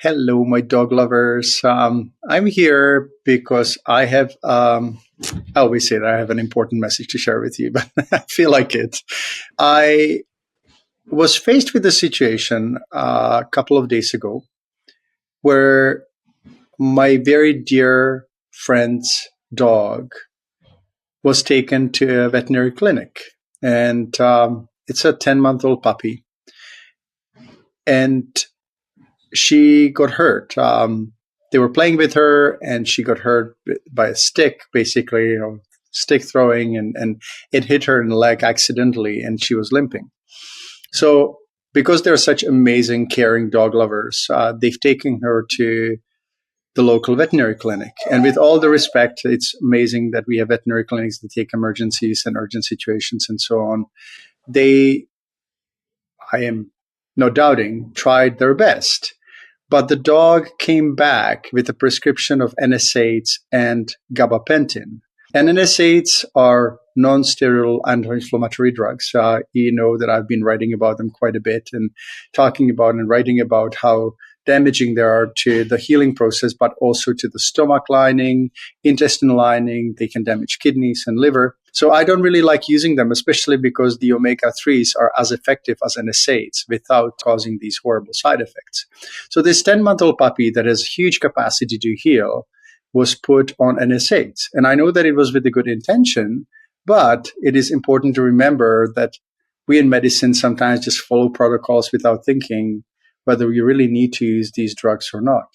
Hello, my dog lovers. I'm here because I always say that I have an important message to share with you, but I feel like it. I was faced with a situation a couple of days ago where my very dear friend's dog was taken to a veterinary clinic. And it's a 10-month-old puppy. And she got hurt. They were playing with her, and she got hurt by a stick, basically, stick throwing, and it hit her in the leg accidentally, and she was limping. So, because they're such amazing, caring dog lovers, they've taken her to the local veterinary clinic. And with all the respect, it's amazing that we have veterinary clinics that take emergencies and urgent situations and so on. I am no doubting, tried their best. But the dog came back with a prescription of NSAIDs and Gabapentin. And NSAIDs are non-steroidal anti-inflammatory drugs. You know that I've been writing about them quite a bit and talking about and writing about how damaging they are to the healing process, but also to the stomach lining, intestinal lining. They can damage kidneys and liver. So I don't really like using them, especially because the omega-3s are as effective as NSAIDs without causing these horrible side effects. So this 10-month-old puppy that has huge capacity to heal was put on NSAIDs. And I know that it was with a good intention, but it is important to remember that we in medicine sometimes just follow protocols without thinking whether we really need to use these drugs or not.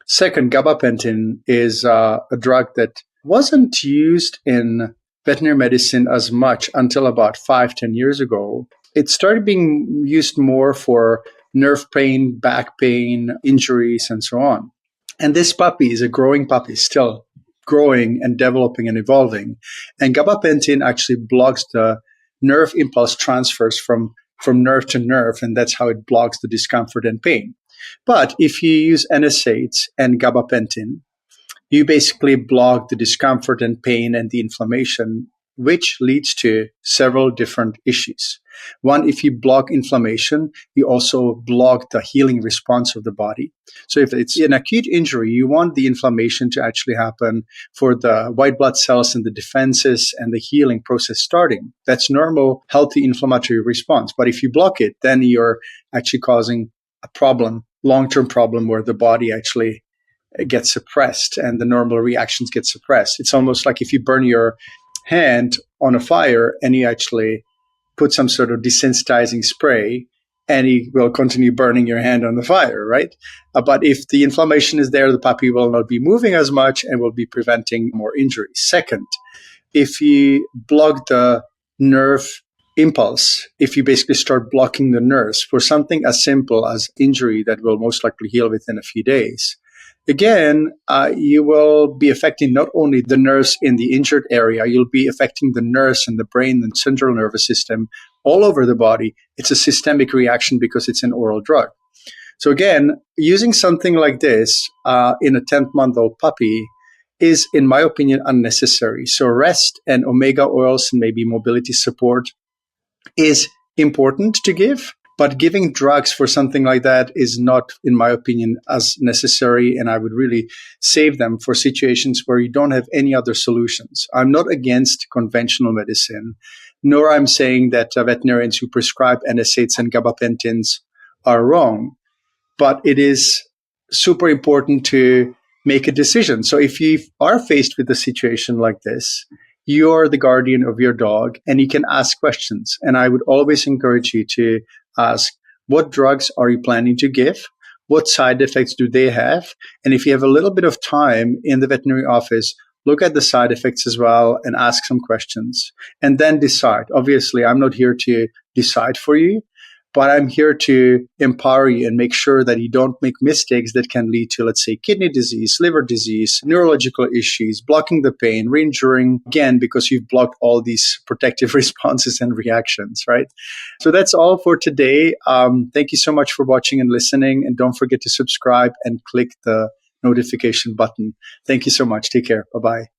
Second, gabapentin is a drug that wasn't used in veterinary medicine as much until about 5-10 years ago. It started being used more for nerve pain, back pain, injuries, and so on. And this puppy is a growing puppy, still growing and developing and evolving. And gabapentin actually blocks the nerve impulse transfers from nerve to nerve, and that's how it blocks the discomfort and pain. But if you use NSAIDs and gabapentin, you basically block the discomfort and pain and the inflammation, which leads to several different issues. One, if you block inflammation, you also block the healing response of the body. So if it's an acute injury, you want the inflammation to actually happen for the white blood cells and the defenses and the healing process starting. That's normal, healthy inflammatory response. But if you block it, then you're actually causing a problem, long-term problem where the body actually gets suppressed and the normal reactions get suppressed. It's almost like if you burn your hand on a fire and you actually put some sort of desensitizing spray, and you will continue burning your hand on the fire, right? But if the inflammation is there, the puppy will not be moving as much and will be preventing more injuries. Second, if you block the nerve impulse, if you basically start blocking the nerves for something as simple as injury that will most likely heal within a few days, again, you will be affecting not only the nerves in the injured area, you'll be affecting the nerves in the brain and central nervous system all over the body. It's a systemic reaction because it's an oral drug. So again, using something like this in a 10-month-old puppy is, in my opinion, unnecessary. So rest and omega oils and maybe mobility support is important to give. But giving drugs for something like that is not, in my opinion, as necessary. And I would really save them for situations where you don't have any other solutions. I'm not against conventional medicine, nor I'm saying that veterinarians who prescribe NSAIDs and gabapentins are wrong. But it is super important to make a decision. So if you are faced with a situation like this, you're the guardian of your dog and you can ask questions. And I would always encourage you to ask, what drugs are you planning to give? What side effects do they have? And if you have a little bit of time in the veterinary office, look at the side effects as well and ask some questions and then decide. Obviously, I'm not here to decide for you, but I'm here to empower you and make sure that you don't make mistakes that can lead to, let's say, kidney disease, liver disease, neurological issues, blocking the pain, re-injuring, again, because you've blocked all these protective responses and reactions, right? So that's all for today. Thank you so much for watching and listening. And don't forget to subscribe and click the notification button. Thank you so much. Take care. Bye-bye.